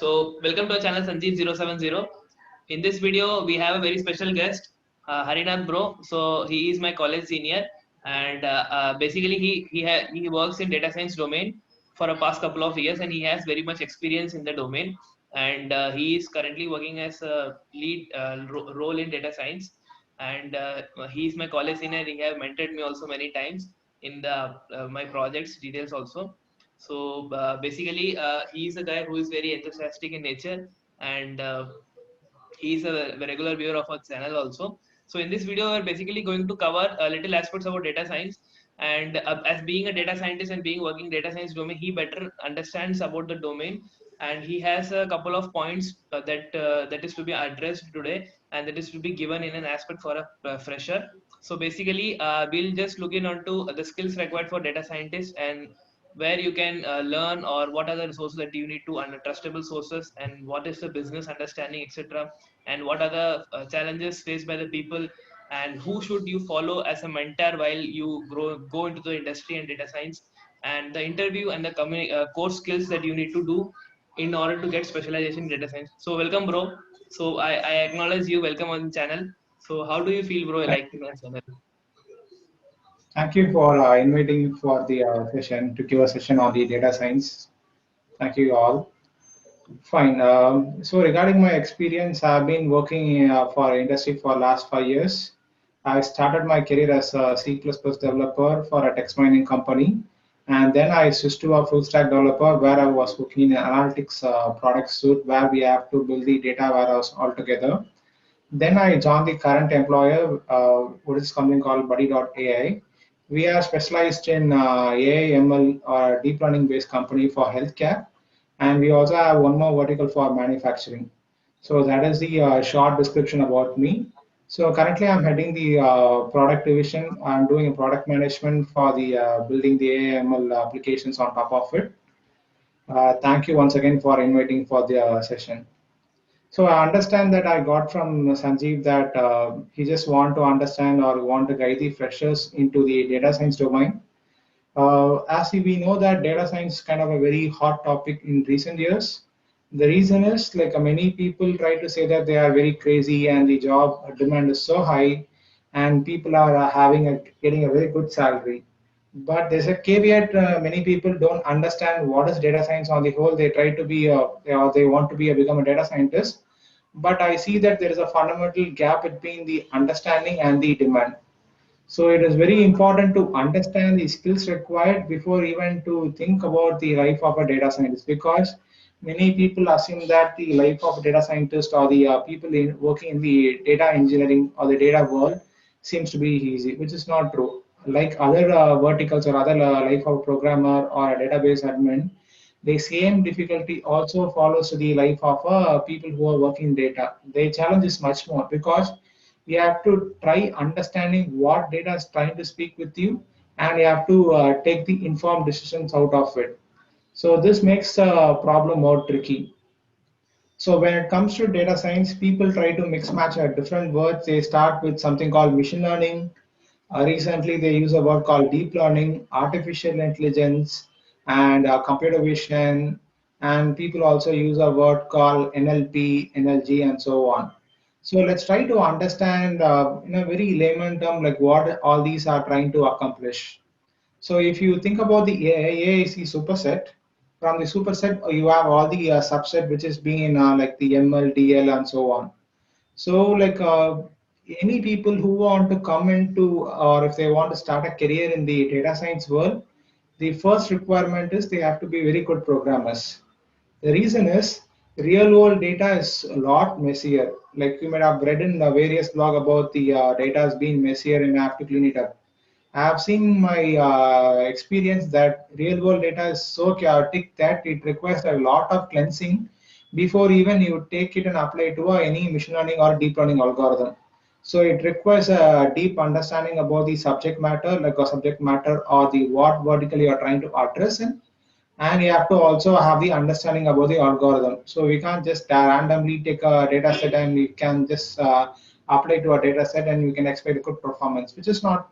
So welcome to our channel Sanjeev070. In this video, we have a very special guest, Harinath bro. So he is my college senior, and basically he works in data science domain for a past couple of years, and he has very much experience in the domain. And he is currently working as a lead role in data science. And he is my college senior. He have mentored me also many times in the my projects details also. So basically, he's a guy who is very enthusiastic in nature, and he's a regular viewer of our channel also. So in this video, we're basically going to cover little aspects about data science. And as being a data scientist and being working data science domain, he better understands about the domain, and he has a couple of points that is to be addressed today, and that is to be given in an aspect for a fresher. So basically, we'll just look in onto the skills required for data scientists, and where you can learn, or what are the resources that you need to under trustable sources, and what is the business understanding, etc., and what are the challenges faced by the people, and who should you follow as a mentor while you go into the industry and data science, and the interview and the core skills that you need to do in order to get specialization in data science. So welcome bro. So I acknowledge you, welcome on the channel. So how do you feel bro, like in our channel? Thank you for inviting for the session to give a session on the data science. Thank you all. Fine. So regarding my experience, I've been working for industry for last 5 years. I started my career as a C++ developer for a text mining company, and then I switched to a full stack developer where I was working in an analytics product suite where we have to build the data warehouse altogether. Then I joined the current employer, which is something called Buddy.ai. We are specialized in AI, ML, or deep learning based company for healthcare, and we also have one more vertical for manufacturing. So that is the short description about me. So currently I'm heading the product division. I'm doing a product management for the building the AI, ML applications on top of it. Thank you once again for inviting for the session. So I understand that I got from Sanjeev that he just want to understand or want to guide the freshers into the data science domain. As we know that data science is kind of a very hot topic in recent years. The reason is like many people try to say that they are very crazy and the job demand is so high, and people are getting a very good salary. But there's a caveat. Many people don't understand what is data science on the whole. They try to be, they want to become a data scientist, but I see that there is a fundamental gap between the understanding and the demand. So it is very important to understand the skills required before even to think about the life of a data scientist, because many people assume that the life of a data scientist or the working in the data engineering or the data world seems to be easy, which is not true. Like other verticals or other life of a programmer or a database admin, the same difficulty also follows to the life of people who are working data. The challenge is much more because you have to try understanding what data is trying to speak with you, and you have to take the informed decisions out of it. So this makes the problem more tricky. So when it comes to data science, people try to mix match different words. They start with something called machine learning. Recently, they use a word called deep learning, artificial intelligence, and computer vision. And people also use a word called NLP, NLG, and so on. So let's try to understand in a very layman term, like what all these are trying to accomplish. So if you think about the AIC superset, from the superset you have all the subset which is being like the ML, DL, and so on. So like any people who want to come into, or if they want to start a career in the data science world, the first requirement is they have to be very good programmers. The reason is real world data is a lot messier. Like you might have read in the various blog about the data has been messier and I have to clean it up. I have seen my experience that real world data is so chaotic that it requires a lot of cleansing before even you take it and apply it to any machine learning or deep learning algorithm. So it requires a deep understanding about the subject matter, like a subject matter or the what vertical you are trying to address in, and you have to also have the understanding about the algorithm. So we can't just randomly take a data set and we can just apply to a data set and we can expect a good performance, which is not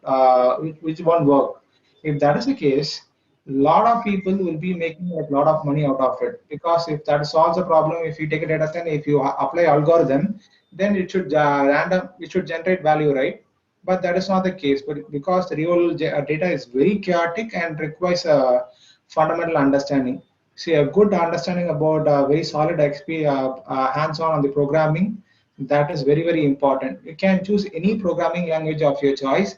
which won't work. If that is the case, lot of people will be making a lot of money out of it, because if that solves a problem, if you take a data set, if you apply algorithm, then it should it should generate value, right? But that is not the case. But because the real data is very chaotic and requires a fundamental understanding. See, a good understanding about very solid XP hands-on on the programming, that is very, very important. You can choose any programming language of your choice,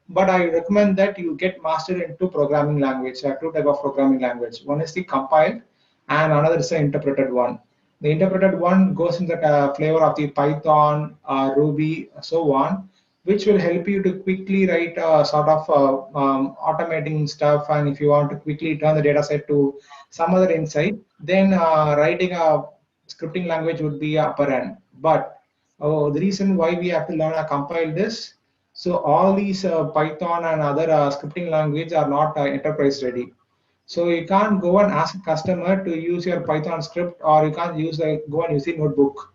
but I recommend that you get mastered into programming language. There are two type of programming language. One is the compiled, and another is the interpreted one. The interpreted one goes in the flavor of the Python, Ruby, so on, which will help you to quickly write sort of automating stuff. And if you want to quickly turn the data set to some other insight, then writing a scripting language would be upper end. But the reason why we have to learn a compile this, so all these Python and other scripting language are not enterprise ready. So you can't go and ask a customer to use your Python script, or you can't go and use the notebook.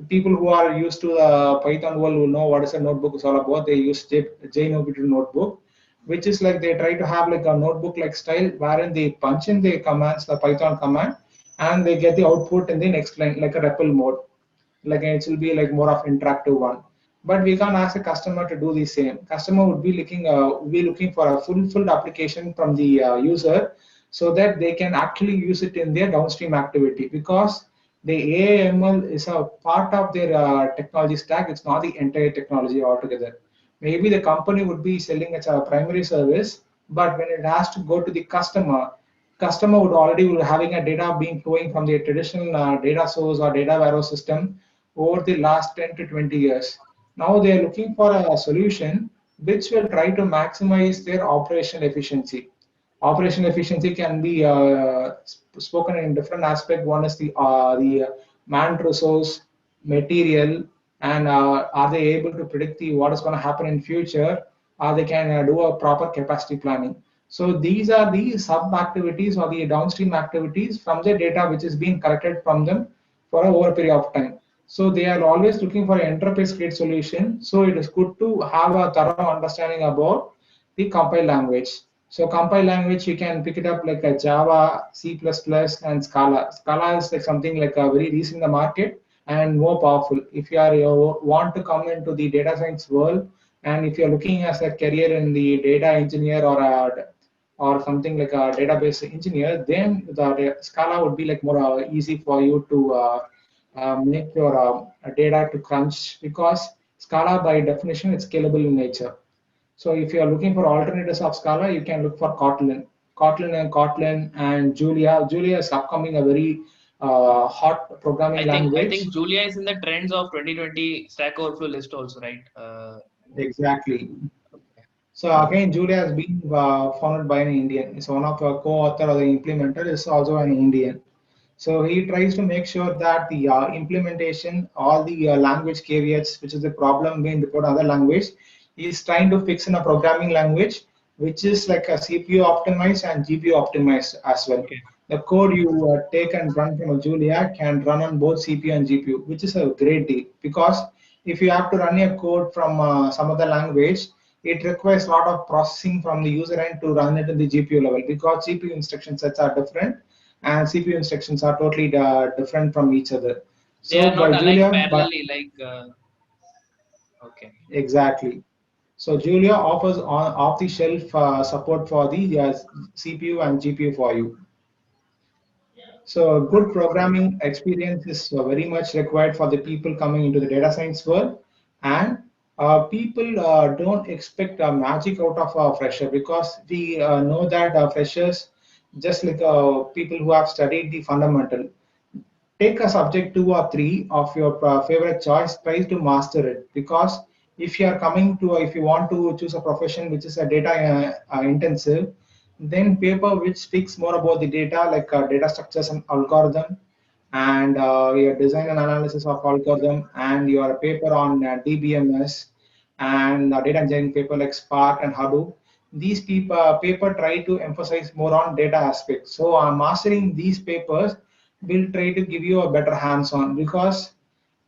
People who are used to the Python world will know what is a notebook is all about. They use JNobi notebook, which is like they try to have like a notebook like style, wherein they punch in the commands, the Python command, and they get the output in the next line like a REPL mode. Like it will be like more of interactive one. But we can't ask a customer to do the same. Customer would be looking for a full application from the user, so that they can actually use it in their downstream activity, because the AIML is a part of their technology stack. It's not the entire technology altogether. Maybe the company would be selling as a primary service, but when it has to go to the customer would already be having a data being flowing from the traditional data source or data warehouse system over the last 10 to 20 years. Now they are looking for a solution which will try to maximize their operational efficiency. Operational efficiency can be spoken in different aspects. One is the man resource, material, and are they able to predict what is going to happen in future? They can do a proper capacity planning. So these are the sub activities or the downstream activities from the data which is being collected from them for a over period of time. So they are always looking for an enterprise grade solution. So it is good to have a thorough understanding about the compile language. So compile language, you can pick it up like a Java, C++, and Scala. Scala is like something like a very recent in the market and more powerful. If you want to come into the data science world, and if you're looking as a career in the data engineer or something like a database engineer, then the Scala would be like more easy for you to make your data to crunch, because Scala by definition is scalable in nature. So if you are looking for alternatives of Scala, you can look for Kotlin. Kotlin and Julia. Julia is upcoming a very hot programming I language. think Julia is in the trends of 2020 Stack Overflow list also, right? Exactly. So again, Julia has been founded by an Indian. It's one of the co-author or the implementer is also an Indian. So he tries to make sure that the implementation, all the language caveats, which is the problem being reported other language, is trying to fix in a programming language, which is like a CPU optimized and GPU optimized as well. Okay. The code you take and run from a Julia can run on both CPU and GPU, which is a great deal, because if you have to run a code from some other language, it requires a lot of processing from the user end to run it in the GPU level, because GPU instruction sets are different and CPU instructions are totally different from each other. They So are not by aligned Julia, parallelly, like okay. exactly. So Julia offers on off-the-shelf support for the CPU and GPU for you. So good programming experience is very much required for the people coming into the data science world, and people don't expect magic out of a fresher, because we know that freshers, just like people who have studied the fundamental, take a subject two or three of your favorite choice, try to master it, because if you are coming to if you want to choose a profession which is a data intensive, then paper which speaks more about the data, like data structures and algorithm, and your design and analysis of algorithm, and your paper on DBMS, and data engineering paper like Spark and Hadoop. These paper try to emphasize more on data aspects. So mastering these papers will try to give you a better hands-on, because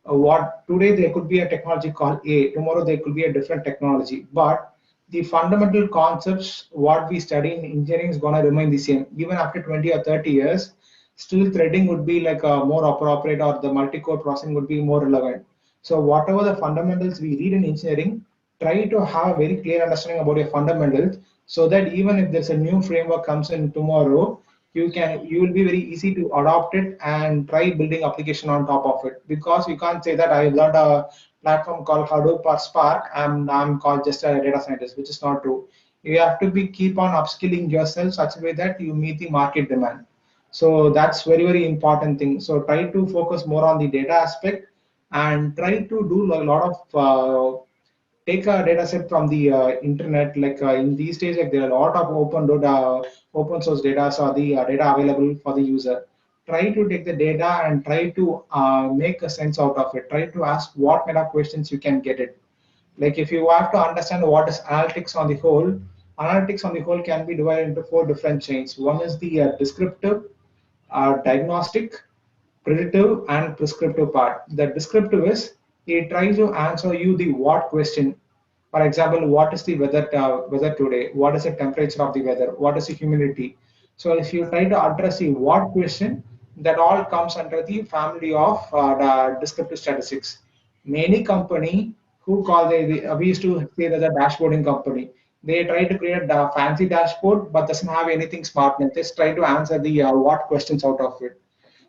what today there could be a technology called A, tomorrow there could be a different technology, but the fundamental concepts what we study in engineering is going to remain the same even after 20 or 30 years. Still threading would be like a more appropriate, or the multi-core processing would be more relevant. So whatever the fundamentals we read in engineering, try to have a very clear understanding about your fundamentals, so that even if there's a new framework comes in tomorrow, you will be very easy to adopt it and try building application on top of it. Because you can't say that I learned a platform called Hadoop or Spark, I'm called just a data scientist, which is not true. You have to be keep on upskilling yourself such a way that you meet the market demand. So that's very important thing. So try to focus more on the data aspect, and try to do a lot of take a data set from the internet. Like in these days, like there are a lot of open source data, or the data available for the user. Try to take the data and try to make a sense out of it. Try to ask what kind of questions you can get it. Like if you have to understand what is analytics on the whole can be divided into four different chains. One is the descriptive, diagnostic, predictive, and prescriptive part. The descriptive is it tries to answer you the what question. For example, what is the weather today? What is the temperature of the weather? What is the humidity? So if you try to address the what question, that all comes under the family of the descriptive statistics. Many company who call we used to say that a dashboarding company. They try to create a fancy dashboard, but doesn't have anything smart. They just try to answer the what questions out of it.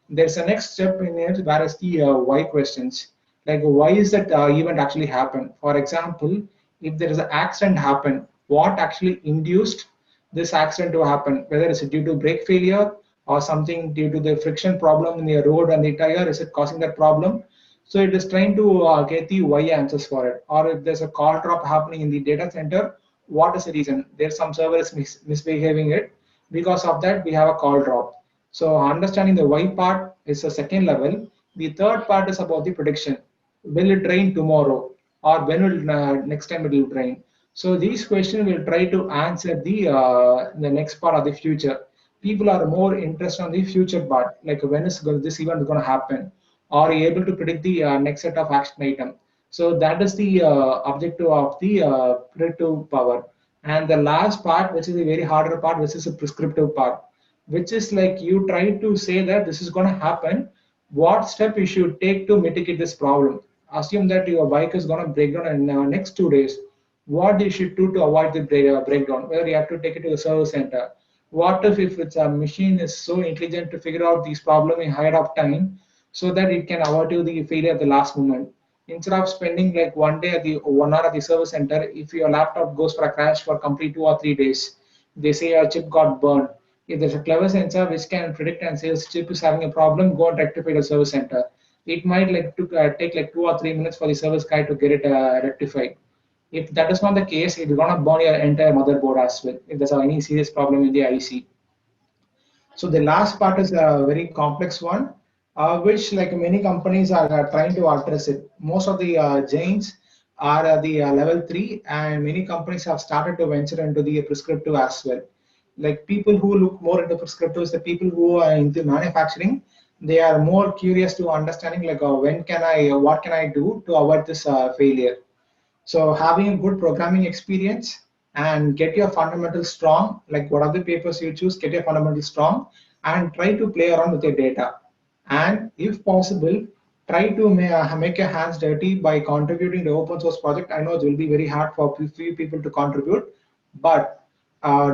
There's a next step in it, where is the why questions. Like why is that event actually happen? For example, if there is an accident happen, what actually induced this accident to happen? Whether it's due to brake failure or something due to the friction problem in the road and the tire, is it causing that problem? So it is trying to get the why answers for it. Or if there's a call drop happening in the data center, what is the reason? There's some server is misbehaving it. Because of that, we have a call drop. So understanding the why part is a second level. The third part is about the prediction. Will it rain tomorrow, or when will next time it will rain? So these questions will try to answer the next part of the future. People are more interested on the future part, like when is this event going to happen, or able to predict the next set of action item. So that is the objective of the predictive power. And the last part, which is the very harder part, which is the prescriptive part, which is like you try to say that this is going to happen, what step you should take to mitigate this problem. Assume that your bike is going to break down in next 2 days. What you should do to avoid the breakdown? Whether you have to take it to the service center. What if it's a machine is so intelligent to figure out these problems in ahead of time, so that it can avoid you the failure at the last moment? Instead of spending like 1 day at the 1 hour at the service center, if your laptop goes for a crash for complete 2 or 3 days, they say your chip got burned. If there's a clever sensor which can predict and say this chip is having a problem, go and rectify the service center. It might take like 2 or 3 minutes for the service guy to get it rectified. If that is not the case, it's gonna burn your entire motherboard as well if there's any serious problem in the IC. So the last part is a very complex one, which like many companies are trying to address it. Most of the giants are at the level 3, and many companies have started to venture into the prescriptive as well. Like people who look more into prescriptives, the people who are into manufacturing, they are more curious to understanding like what can I do to avoid this failure. So having a good programming experience and get your fundamentals strong, like what are the papers you choose, get your fundamentals strong and try to play around with your data. And if possible, try to make your hands dirty by contributing to open source project. I know it will be very hard for few people to contribute, but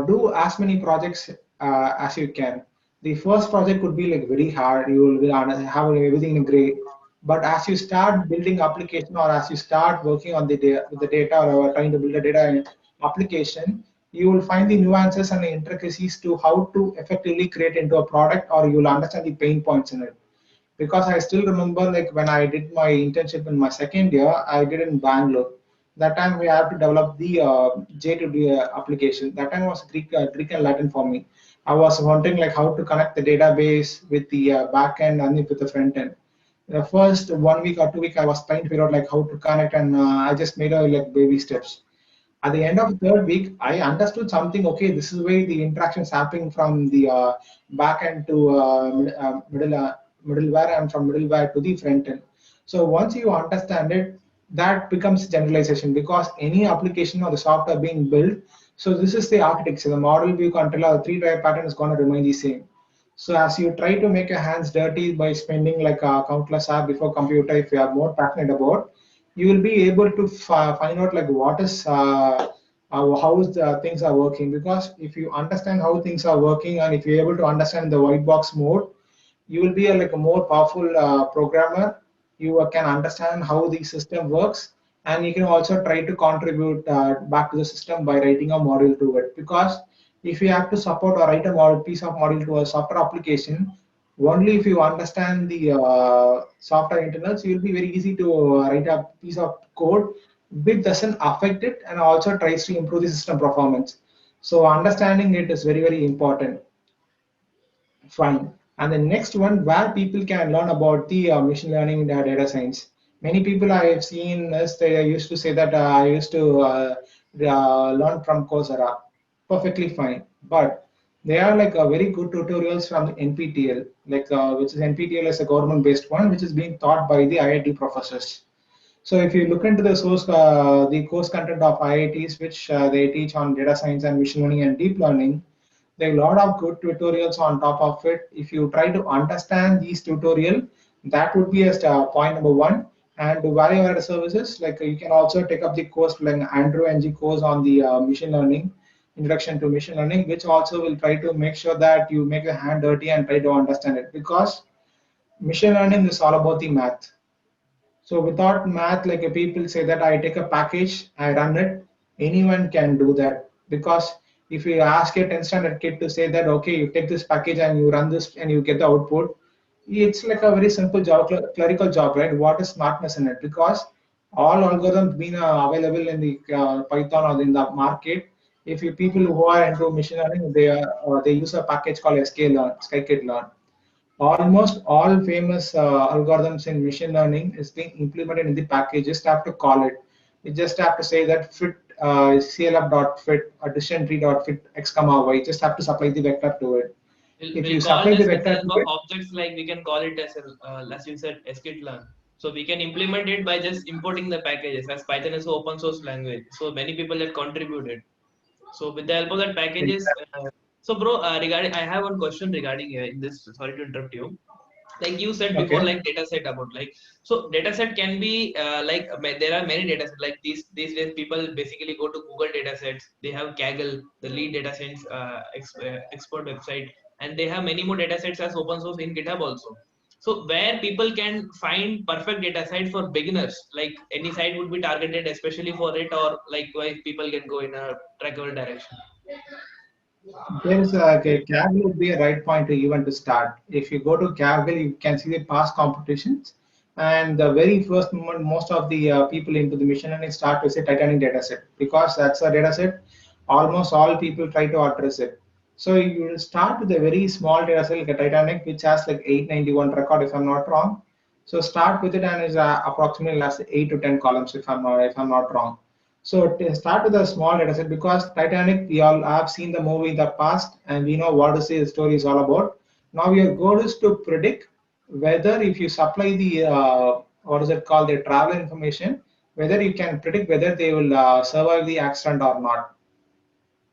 do as many projects as you can. The first project could be like very hard. You will have everything in gray, but as you start building application, or as you start working on with the data, or trying to build a data application, you will find the nuances and the intricacies to how to effectively create into a product, or you will understand the pain points in it. Because I still remember like when I did my internship in my second year, I did in Bangalore. That time we had to develop the J2D application. That time was Greek and Latin for me. I was wondering like how to connect the database with the back end and with the front end. The first 1 week or 2 week, I was trying to figure out like how to connect, and I just made a like baby steps. At the end of the third week, I understood something. Okay, this is where the interactions happening from the back end to middleware, and from middleware to the front end. So once you understand it, that becomes generalization, because any application or the software being built, so this is the architecture, the model view controller, the three-drive pattern is going to remain the same. So as you try to make your hands dirty by spending like a countless hours before computer, if you are more passionate about, you will be able to find out like what is how is the things are working. Because if you understand how things are working, and if you're able to understand the white box mode, you will be like a more powerful programmer. You can understand how the system works, and you can also try to contribute back to the system by writing a module to it. Because if you have to support or write a model, piece of module to a software application, only if you understand the software internals, you will be very easy to write a piece of code which doesn't affect it and also tries to improve the system performance. So understanding it is very, very important. Fine. And the next one, where people can learn about the machine learning and data science. Many people I have seen is they used to say that I used to learn from Coursera. Perfectly fine. But they are like very good tutorials from NPTEL, like which is NPTEL is a government-based one, which is being taught by the IIT professors. So if you look into the course content of IITs, which they teach on data science and machine learning and deep learning, there are a lot of good tutorials on top of it. If you try to understand these tutorial, that would be a point number one. And value-added services, like you can also take up the course like Andrew NG course on the machine learning, introduction to machine learning, which also will try to make sure that you make your hand dirty and try to understand it. Because machine learning is all about the math. So without math, like people say that I take a package, I run it, anyone can do that. Because if you ask a 10 standard kid to say that, okay, you take this package and you run this and you get the output, it's like a very simple job, clerical job, right? What is smartness in it? Because all algorithms being available in the Python or in the market, if you people who are into machine learning, they use a package called sklearn, scikit-learn. Almost all famous algorithms in machine learning is being implemented in the package. Just have to call it. You just have to say that fit clf.fit or decision tree.fit x comma y. Just have to supply the vector to it. If We'll you call supply the this with the vector help to of it, objects, like we can call it as as you said, sklearn. So we can implement it by just importing the packages, as Python is an open source language. So many people have contributed. So with the help of that packages, so bro, regarding, I have one question regarding in this. Sorry to interrupt you. Like you said before, okay. like data set about like, so data set can be there are many data sets like these days. People basically go to Google data sets. They have Kaggle, the lead data science expert website, and they have many more data sets as open source in GitHub also. So where people can find perfect data site for beginners, like any site would be targeted especially for it, or likewise people can go in a trackable direction. There's okay, Kaggle would be a right point to even to start. If you go to Kaggle, you can see the past competitions. And the very first moment, most of the people into the machine learning start with a Titanic dataset, because that's a dataset almost all people try to address it. So you will start with a very small dataset like a Titanic, which has like 891 record, if I'm not wrong. So start with it, and it's approximately last 8 to 10 columns, if I'm not wrong. So to start with a small data set, because Titanic, we all have seen the movie in the past and we know what the story is all about. Now your goal is to predict whether if you supply the what is it called, the travel information, whether you can predict whether they will survive the accident or not.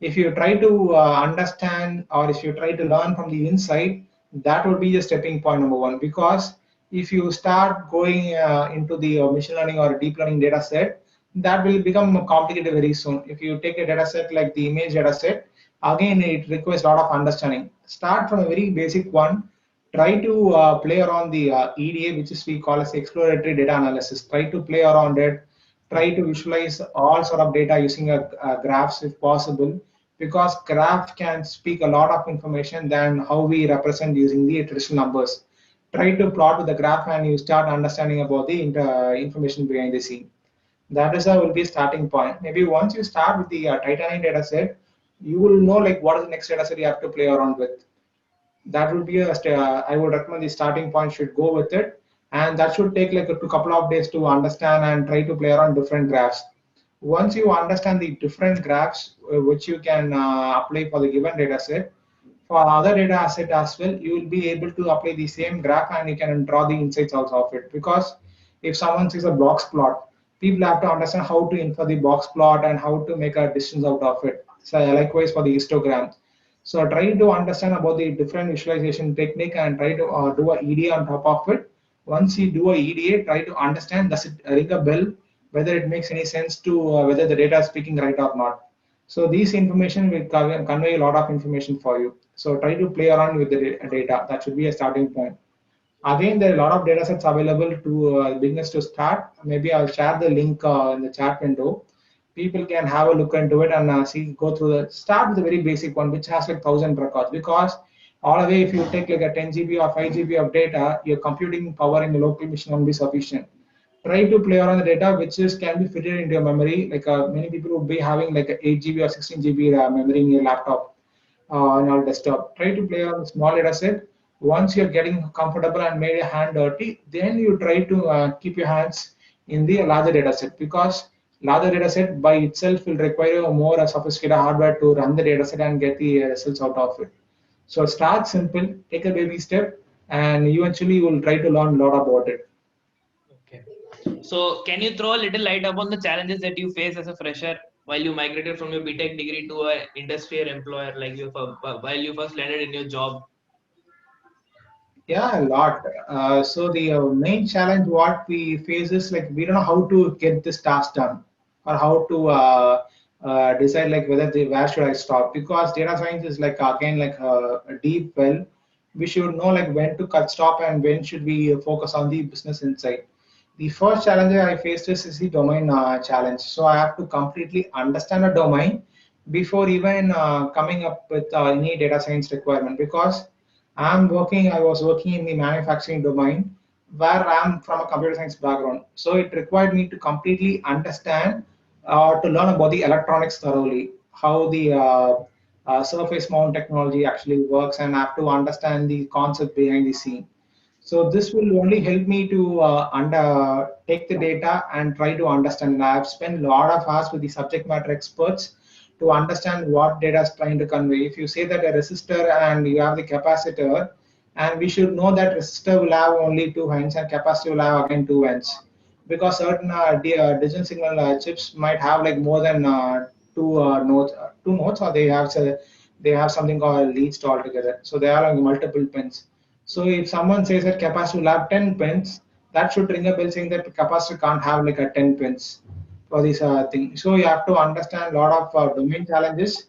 If you try to understand, or if you try to learn from the inside, that would be the stepping point number one. Because if you start going into the machine learning or deep learning data set, that will become complicated very soon. If you take a data set like the image data set, again it requires a lot of understanding. Start from a very basic one. Try to play around the EDA, which is we call as exploratory data analysis. Try to play around it. Try to visualize all sort of data using a graphs if possible, because graph can speak a lot of information than how we represent using the traditional numbers. Try to plot with the graph and you start understanding about the information behind the scene. That is how will be a starting point. Maybe once you start with the Titanic data set, you will know like what is the next data set you have to play around with. That would be I would recommend the starting point should go with it, and that should take like a couple of days to understand and try to play around different graphs. Once you understand the different graphs which you can apply for the given data set, for other data asset as well, you will be able to apply the same graph and you can draw the insights out of it. Because if someone sees a box plot, people have to understand how to infer the box plot and how to make a distance out of it. So likewise for the histogram. So try to understand about the different visualization technique and try to do a EDA on top of it. Once you do a EDA, try to understand does it ring a bell, whether it makes any sense to whether the data is speaking right or not. So these information will convey a lot of information for you. So try to play around with the data. That should be a starting point. Again, there are a lot of data sets available to beginners to start. Maybe I'll share the link in the chat window. People can have a look into it and see, go through the, start with the very basic one, which has like 1,000 records. Because all the way, if you take like a 10 GB or 5 GB of data, your computing power in the local machine won't be sufficient. Try to play around the data, which is can be fitted into your memory. Like many people will be having like a 8 GB or 16 GB memory in your laptop on your desktop. Try to play on a small data set. Once you're getting comfortable and made your hand dirty, then you try to keep your hands in the larger data set, because larger data set by itself will require a more sophisticated hardware to run the data set and get the results out of it. So start simple, take a baby step, and eventually you will try to learn a lot about it. Okay. So can you throw a little light upon the challenges that you face as a fresher while you migrated from your BTech degree to an industrial employer, like you while you first landed in your job? Yeah, a lot. So the main challenge what we face is like we don't know how to get this task done, or how to decide like whether where should I stop, because data science is like again like a deep well. We should know like when to cut stop and when should we focus on the business insight. The first challenge I faced is the domain challenge. So I have to completely understand a domain before even coming up with any data science requirement, because I was working in the manufacturing domain where I'm from a computer science background. So it required me to completely understand to learn about the electronics thoroughly, how the surface mount technology actually works, and I have to understand the concept behind the scene. So this will only help me to take the data and try to understand. And I have spent a lot of hours with the subject matter experts to understand what data is trying to convey. If you say that a resistor and you have the capacitor, and we should know that resistor will have only two ends and capacitor will have again two ends, because certain digital signal chips might have like more than two nodes, or they have something called leads altogether. So they are like multiple pins. So if someone says that capacitor will have 10 pins, that should ring a bell saying that capacitor can't have like a 10 pins for this thing. So you have to understand a lot of domain challenges,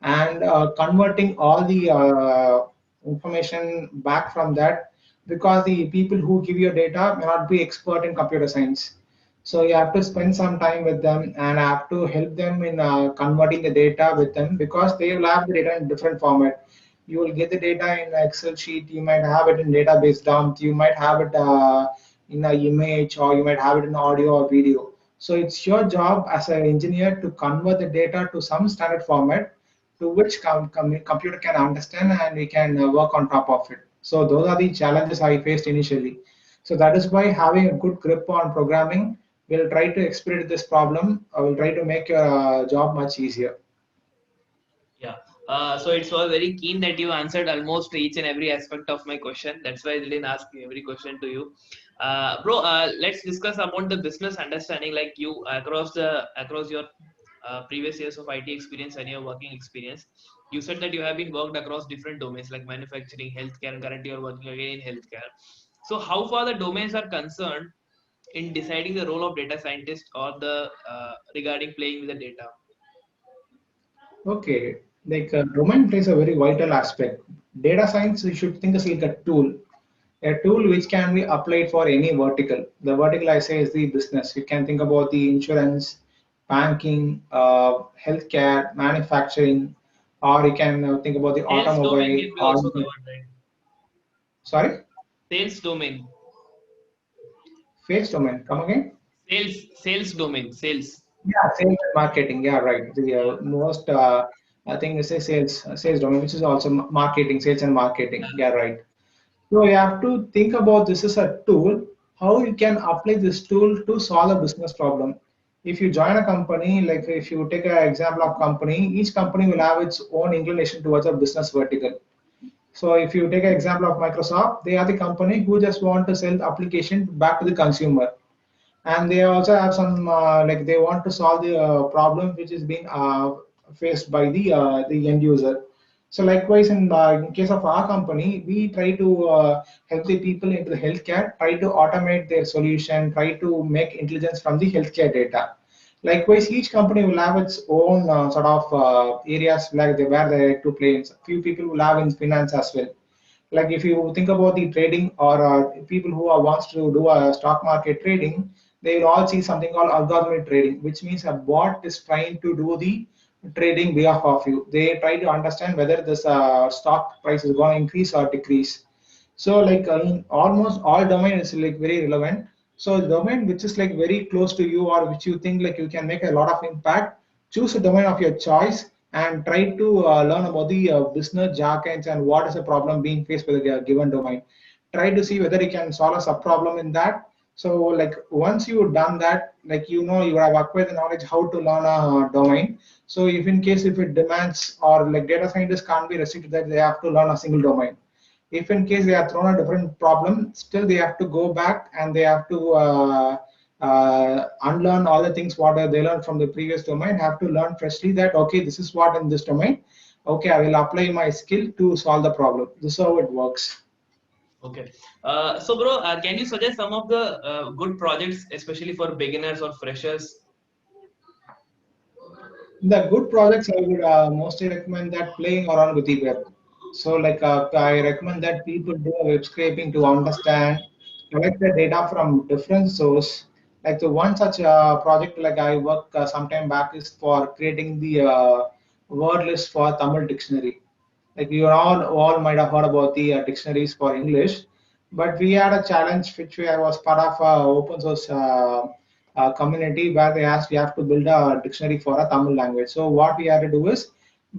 and converting all the information back from that, because the people who give you data may not be expert in computer science. So you have to spend some time with them and have to help them in converting the data with them, because they will have the data in different format. You will get the data in Excel sheet, you might have it in database dump, you might have it in an image, or you might have it in audio or video. So it's your job as an engineer to convert the data to some standard format to which computer can understand, and we can work on top of it. So those are the challenges I faced initially. So that is why having a good grip on programming will try to expedite this problem. I will try to make your job much easier. Yeah. So it was very keen that you answered almost each and every aspect of my question. That's why I didn't ask every question to you. Bro, let's discuss about the business understanding, like you across your previous years of IT experience and your working experience. You said that you have been worked across different domains like manufacturing, healthcare, and currently you're working again in healthcare. So how far the domains are concerned in deciding the role of data scientist or the regarding playing with the data? Okay, like domain plays a very vital aspect. Data science, you should think as like a tool which can be applied for any vertical. The vertical I say is the business. You can think about the insurance, banking, healthcare, manufacturing, or you can think about the Sales domain automobile. can be Or also covered, right? sorry, Sales domain. face domain. Come again? Sales domain. Sales. Yeah, sales and marketing. Yeah, right. The most I think is a sales domain, which is also marketing, sales and marketing. Yeah, right. So you have to think about this as a tool, how you can apply this tool to solve a business problem. If you join a company, like if you take an example of company, each company will have its own inclination towards a business vertical. So if you take an example of Microsoft, they are the company who just want to sell the application back to the consumer. and they also have some like they want to solve the problem which is being faced by the end user. So likewise, in case of our company, we try to help the people into the healthcare, try to automate their solution, try to make intelligence from the healthcare data. Likewise, each company will have its own sort of areas like where they like to play in. Few people will have in finance as well. Like if you think about the trading or people who are wants to do a stock market trading, they will all see something called algorithmic trading, which means a bot is trying to do the trading behalf of you. They try to understand whether this stock price is going to increase or decrease. So like in almost all domain is like very relevant. So the domain which is like very close to you or which you think like you can make a lot of impact, choose a domain of your choice and try to learn about the business jargons and what is the problem being faced with a given domain. Try to see whether you can solve a sub problem in that. So like once you've done that, like you know you have acquired the knowledge how to learn a domain. So if in case if it demands or like data scientists can't be restricted that they have to learn a single domain. If in case they are thrown a different problem, still they have to go back and they have to unlearn all the things what they learned from the previous domain, have to learn freshly that, okay, this is what in this domain. Okay, I will apply my skill to solve the problem. This is how it works. Okay. So, bro, can you suggest some of the good projects, especially for beginners or freshers? The good projects I would mostly recommend that playing around with the web. So like I recommend that people do a web scraping to understand, collect the data from different source. Like the one such project like I worked some time back is for creating the word list for Tamil dictionary. Like you all might have heard about the dictionaries for English, but we had a challenge which I was part of open source community where they asked we have to build a dictionary for a Tamil language. So what we had to do is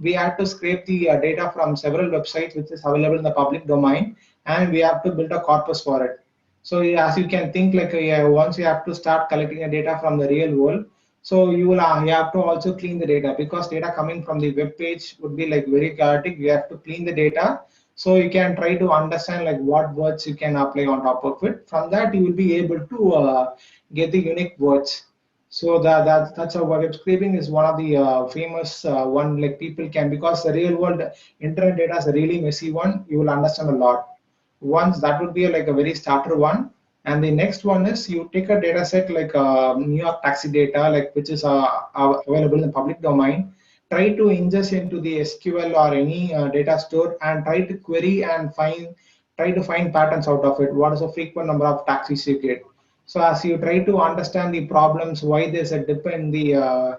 we had to scrape the data from several websites which is available in the public domain, and we have to build a corpus for it. So yeah, as you can think, like once you have to start collecting the data from the real world, so you have to also clean the data because data coming from the web page would be like very chaotic. You have to clean the data so you can try to understand like what words you can apply on top of it. From that, you will be able to get the unique words. So that's how web scraping is one of the famous one like people can, because the real world internet data is a really messy one. You will understand a lot. Once that would be like a very starter one, and the next one is you take a data set like New York taxi data, like which is available in the public domain. Try to ingest into the SQL or any data store and try to query and try to find patterns out of it. What is the frequent number of taxis you get? So as you try to understand the problems, why there's a dip in the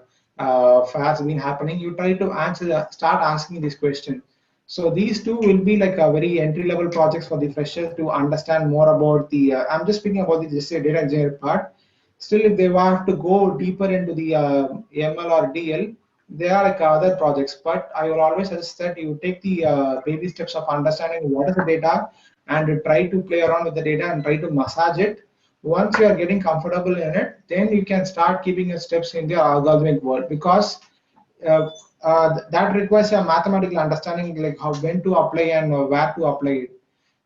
fares been happening, you try to start asking this question. So these two will be like a very entry-level projects for the freshers to understand more about the. I'm just speaking about the just say data engineer part. Still, if they want to go deeper into the ML or DL, they are like other projects. But I will always suggest that you take the baby steps of understanding what is the data and try to play around with the data and try to massage it. Once you are getting comfortable in it, then you can start keeping your steps in the algorithmic world, because uh, that requires a mathematical understanding like how when to apply and where to apply it.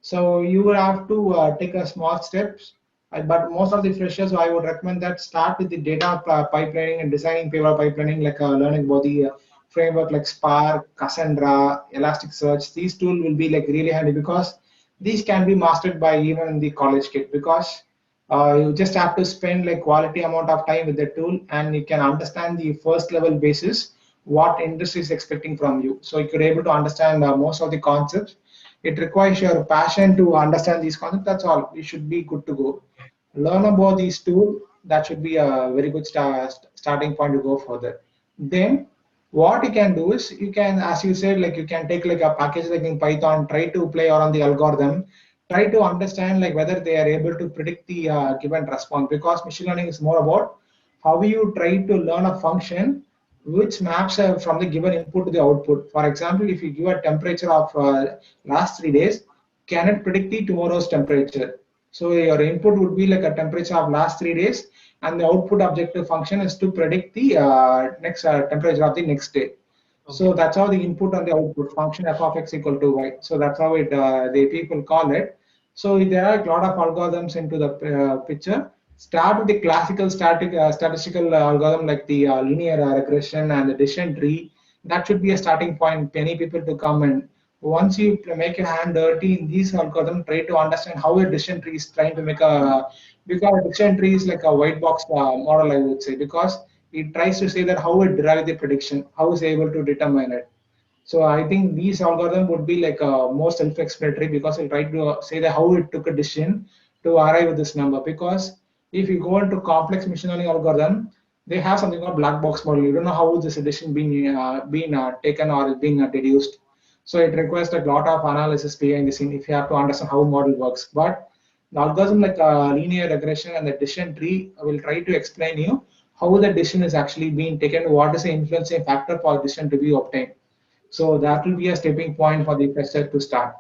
So you will have to take a small steps. But most of the freshers, I would recommend that start with the data pipelining and designing paper pipelining, like learning about the framework like Spark, Cassandra, Elasticsearch. These tools will be like really handy because these can be mastered by even in the college kid, because you just have to spend like quality amount of time with the tool and you can understand the first level basis what industry is expecting from you. So you could able to understand most of the concepts. It requires your passion to understand these concepts. That's all. You should be good to go. Learn about these tools. That should be a very good starting point to go further. Then what you can do is you can, as you said, like you can take like a package like in Python, try to play around the algorithm, try to understand like whether they are able to predict the given response, because machine learning is more about how you try to learn a function which maps from the given input to the output. For example, if you give a temperature of last 3 days, can it predict the tomorrow's temperature? So your input would be like a temperature of last 3 days, and the output objective function is to predict the next temperature of the next day. So Okay. that's how the input and the output function f of x equal to y. So that's how the people call it. So there are a lot of algorithms into the picture. start with the classical statistical algorithm like the linear regression and the decision tree. That should be a starting point. Many people to come and once you make your hand dirty in these algorithms, try to understand how a decision tree is trying to make a because a decision tree is like a white box model, I would say, because it tries to say that how it derive the prediction, how is able to determine it. So I think these algorithm would be like more self-explanatory because it try to say that how it took a decision to arrive at this number. Because if you go into complex machine learning algorithm, they have something called black box model. You don't know how this decision being taken or being deduced. So it requires a lot of analysis behind the scene if you have to understand how model works. But the algorithm like linear regression and the decision tree will try to explain you how the decision is actually being taken, what is the influencing factor for decision to be obtained. So that will be a stepping point for the fresher to start.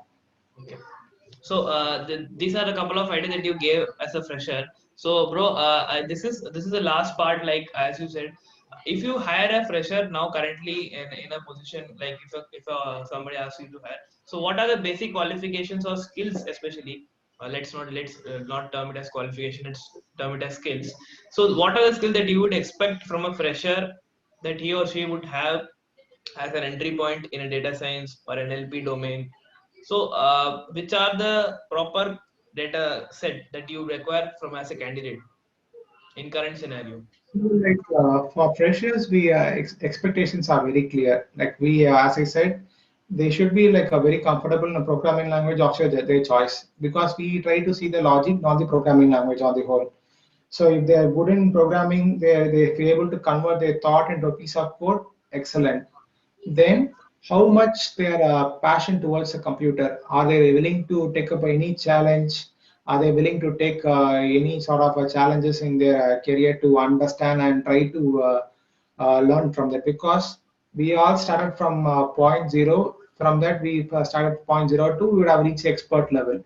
Okay. So these are a couple of ideas that you gave as a fresher. So bro, this is the last part. Like as you said, if you hire a fresher now currently in a position like if somebody asks you to hire, so what are the basic qualifications or skills especially? Let's not term it as qualification. Let's term it as skills. So what are the skills that you would expect from a fresher that he or she would have as an entry point in a data science or NLP domain? So, which are the proper data set that you require from as a candidate in current scenario? Like for freshers, we expectations are very clear. Like as I said, they should be like a very comfortable in a programming language of their choice because we try to see the logic, not the programming language on the whole. So if they are good in programming, they're able to convert their thought into a piece of code. Excellent. Then how much their passion towards the computer, are they willing to take up any challenge, are they willing to take any sort of challenges in their career to understand and try to learn from that, because we all started from point zero. From that we started point zero two, we would have reached expert level.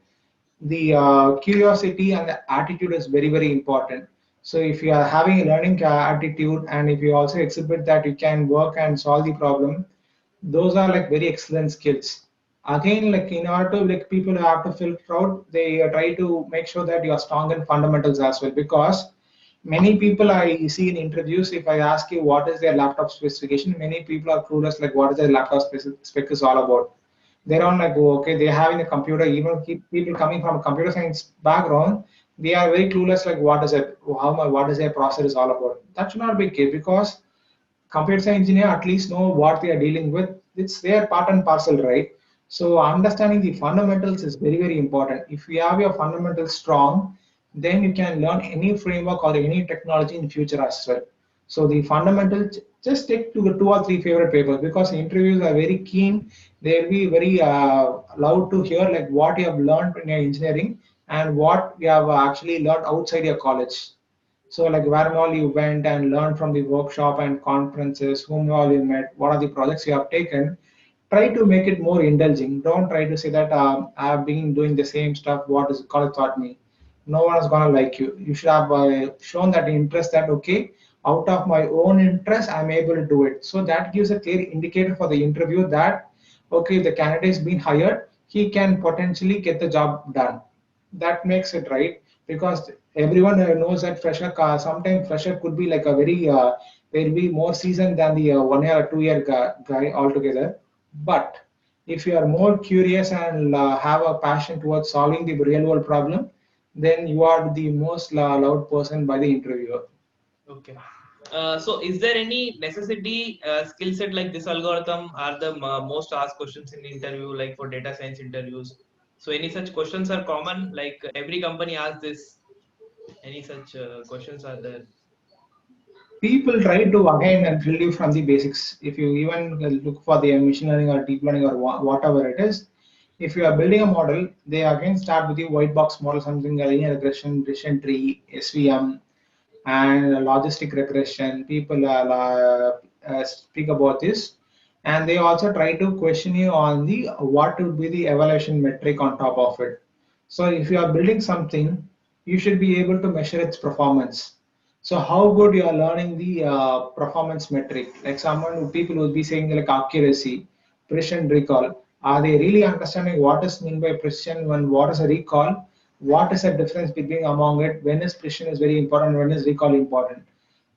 The curiosity and the attitude is very very important. So if you are having a learning attitude and if you also exhibit that you can work and solve the problem, those are like very excellent skills. Again, like in order to like people have to filter out, they try to make sure that you are strong in fundamentals as well, because many people I see in interviews, if I ask you what is their laptop specification, many people are clueless like what is their laptop spec is all about. They're on like, oh, okay, they're having a computer, even people coming from a computer science background, they are very clueless like what is it, what is their process is all about. That should not be the case, because computer science engineer at least know what they are dealing with. It's their part and parcel, right? So understanding the fundamentals is very, very important. If you have your fundamentals strong, then you can learn any framework or any technology in future as well. So the fundamentals, just take to the two or three favorite papers, because interviews are very keen. They'll be very loud to hear like what you have learned in your engineering and what you have actually learned outside your college. So like where all you went and learned from the workshop and conferences, whom all you met, what are the projects you have taken. Try to make it more indulging. Don't try to say that I've been doing the same stuff. What is college taught me? No one is gonna like you. You should have shown that interest that okay, out of my own interest, I'm able to do it. So that gives a clear indicator for the interview that okay, the candidate is being hired, he can potentially get the job done. That makes it right, because everyone knows that fresher sometimes fresher could be like a very they'll be more seasoned than the 1 year or 2 year guy altogether. But if you are more curious and have a passion towards solving the real world problem, then you are the most loved person by the interviewer. Okay. So, is there any necessity skill set like this algorithm are the most asked questions in the interview, like for data science interviews? So, any such questions are common? Like every company asks this. Any such questions are there? People try to again and drill you from the basics. If you even look for the machine learning or deep learning or whatever it is, if you are building a model, they again start with the white box model, something linear regression, decision tree, SVM, and logistic regression. People speak about this, and they also try to question you on the what would be the evaluation metric on top of it. So if you are building something, you should be able to measure its performance. So how good you are learning the performance metric? Like people will be saying like accuracy, precision, recall. Are they really understanding what is mean by precision and what is a recall? what is the difference between among it, when is precision is very important, when is recall important.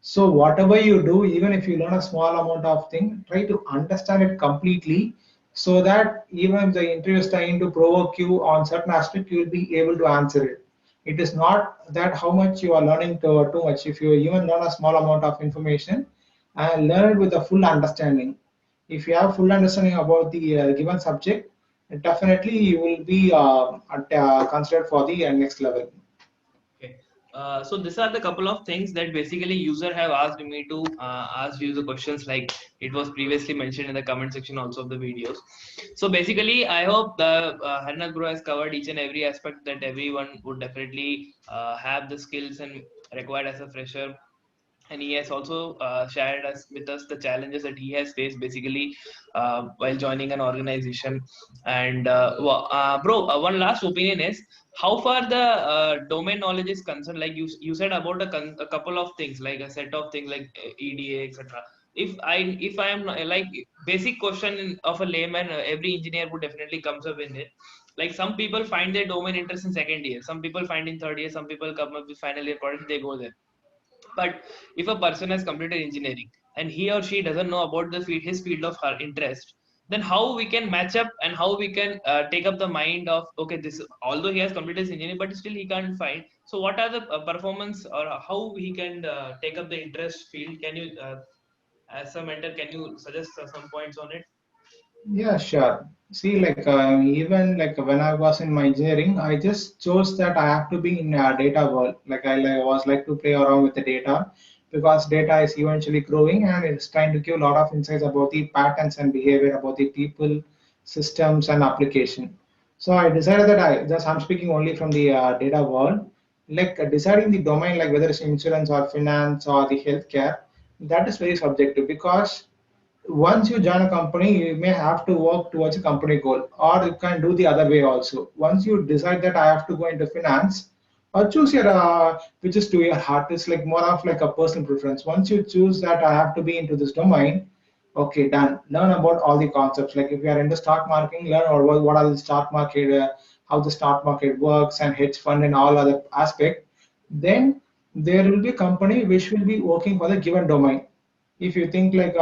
So whatever you do, even if you learn a small amount of thing, try to understand it completely so that even if the interview is trying to provoke you on certain aspect, you will be able to answer it. It is not that how much you are learning too much. If you even learn a small amount of information and learn it with a full understanding. If you have full understanding about the given subject, definitely you will be considered for the next level. Okay. So these are the couple of things that basically user have asked me to ask you the questions like it was previously mentioned in the comment section also of the videos. So basically, I hope the Harnath Bro has covered each and every aspect that everyone would definitely have the skills and required as a fresher, and he has also shared with us the challenges that he has faced basically while joining an organization. And bro, one last opinion is how far the domain knowledge is concerned. Like you said about a couple of things, like a set of things like EDA, etc. If I am like basic question of a layman, every engineer would definitely comes up in it. Like some people find their domain interest in second year, some people find in third year, some people come up with final year product, they go there. But if a person has completed engineering and he or she doesn't know about the field, his field of her interest, then how we can match up and how we can take up the mind of, okay, this, although he has completed his engineering but still he can't find, so what are the performance or how he can take up the interest field? Can you as a mentor, can you suggest some points on it? Yeah, sure. See, like even like when I was in my engineering, I just chose that I have to be in a data world. Like, was like to play around with the data because data is eventually growing and it's trying to give a lot of insights about the patterns and behavior about the people, systems, and application. So I decided that I'm speaking only from the data world. Like deciding the domain, like whether it's insurance or finance or the healthcare, that is very subjective because once you join a company, you may have to work towards a company goal, or you can do the other way also. Once you decide that I have to go into finance, or choose your which is to your heart, it's like more of like a personal preference. Once you choose that I have to be into this domain, okay, done. Learn about all the concepts. Like if you are into stock market, learn or what are the stock market, how the stock market works, and hedge fund and all other aspect. Then there will be a company which will be working for the given domain. If you think like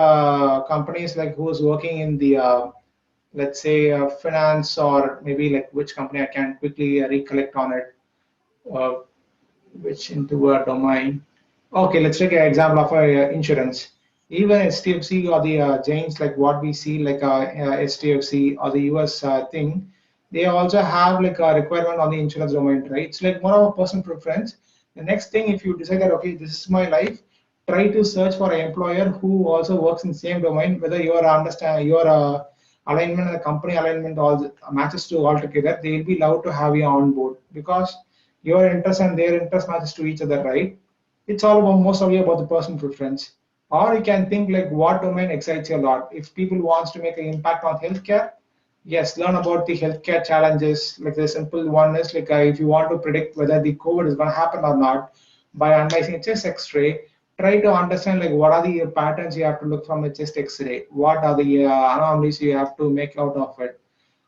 companies like who's working in the let's say finance or maybe like which company I can quickly recollect on it, uh, which into a domain. Okay, let's take an example of insurance. Even HDFC or the James, like what we see, like HDFC or the US thing, they also have like a requirement on the insurance domain, right? It's like more of a personal preference. The next thing, if you decide that okay, this is my life, try to search for an employer who also works in the same domain, whether your understand your alignment and the company alignment all matches to all together, they will be allowed to have you on board because your interest and their interest matches to each other, right? It's all about mostly about the personal preference. Or you can think like what domain excites you a lot. If people wants to make an impact on healthcare, yes, learn about the healthcare challenges. Like the simple one is like if you want to predict whether the COVID is going to happen or not by analyzing a chest X-ray, try to understand like what are the patterns you have to look from the chest X-ray. What are the anomalies you have to make out of it.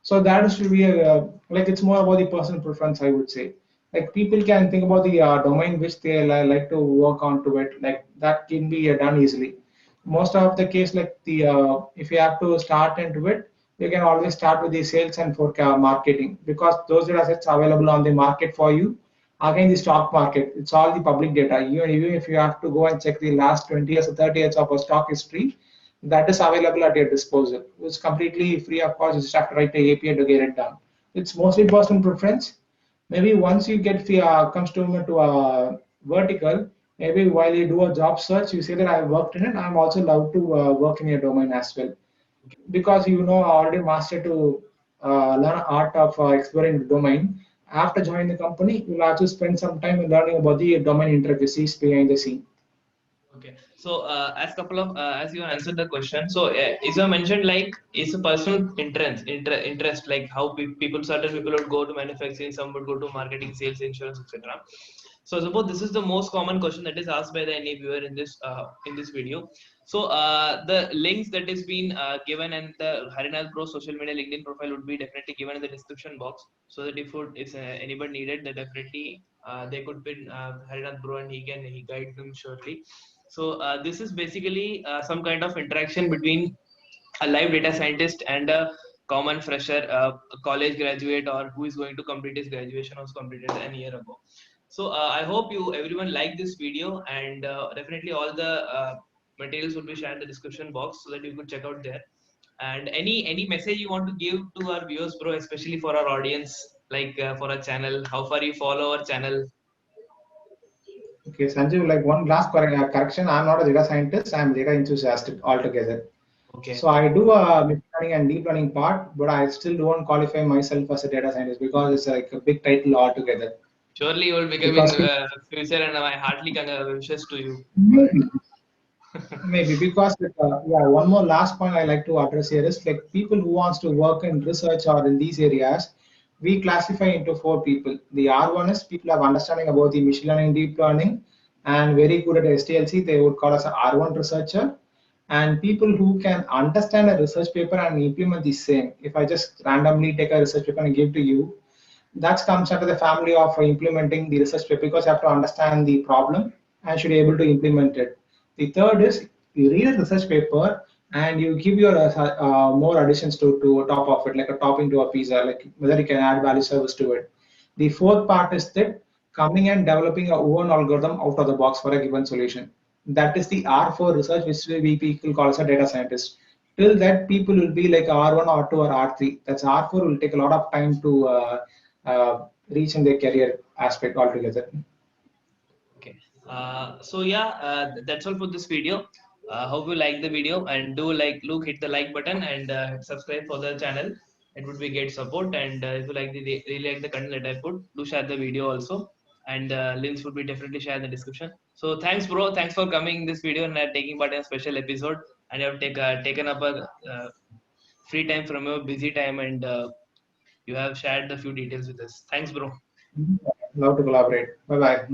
So that should be a like it's more about the personal preference, I would say. Like people can think about the domain which they like to work onto it. Like that can be done easily. Most of the case, like the if you have to start into it, you can always start with the sales and for marketing because those are assets available on the market for you. Again, the stock market, it's all the public data. Even if you have to go and check the last 20 years or 30 years of a stock history, that is available at your disposal. It's completely free of cost. You just have to write the API to get it done. It's mostly personal preference. Maybe once you get comes to a vertical, maybe while you do a job search, you say that I worked in it. I'm also allowed to work in your domain as well because you know already mastered to learn art of exploring the domain. After joining the company, you'll have to spend some time learning about the domain intricacies behind the scene. Okay, so as couple of as you answered the question, so as you mentioned, like it's a personal interest, like how people, certain people would go to manufacturing, some would go to marketing, sales, insurance, etc. So suppose this is the most common question that is asked by the any viewer in this video. So the links that is been given and the Harinath Bro social media LinkedIn profile would be definitely given in the description box, so that if anybody needed, that definitely they could pin Harinath Bro and he guide them surely. So this is basically some kind of interaction between a live data scientist and a common fresher, a college graduate, or who is going to complete his graduation or has completed an year ago. So I hope you everyone like this video, and definitely all the materials will be shared in the description box so that you could check out there. And any message you want to give to our viewers, bro, especially for our audience, like for our channel, how far you follow our channel? Okay, Sanjeev, like one last correction. I'm not a data scientist. I'm data enthusiast altogether. Okay. So I do a machine learning and deep learning part, but I still don't qualify myself as a data scientist because it's like a big title altogether. Surely you will become in Because future, and my heartily wishes to you. maybe, maybe because yeah, one more last point I like to address here is like people who wants to work in research or in these areas, we classify into four people. The R1 is people have understanding about the machine learning, deep learning, and very good at STLC. They would call us an R1 researcher. And people who can understand a research paper and implement the same. If I just randomly take a research paper and give to you, that comes under the family of implementing the research paper because you have to understand the problem and should be able to implement it. The third is you read a research paper and you give your more additions to top of it, like a topping to a pizza, like whether you can add value service to it. The fourth part is that coming and developing a own algorithm out of the box for a given solution. That is the R4 research, which we people call as a data scientist. Till that, people will be like R1, R2, or R3. That's R4 will take a lot of time to reach in their career aspect altogether. Okay. So yeah, that's all for this video. Hope you like the video, and do hit the like button, and subscribe for the channel. It would be great support. And if you really like the content that I put, do share the video also. And links would be definitely shared in the description. So thanks, bro. Thanks for coming in this video and taking part in a special episode. And you have taken up a free time from your busy time, and you have shared the few details with us. Thanks, bro. Love to collaborate. Bye bye.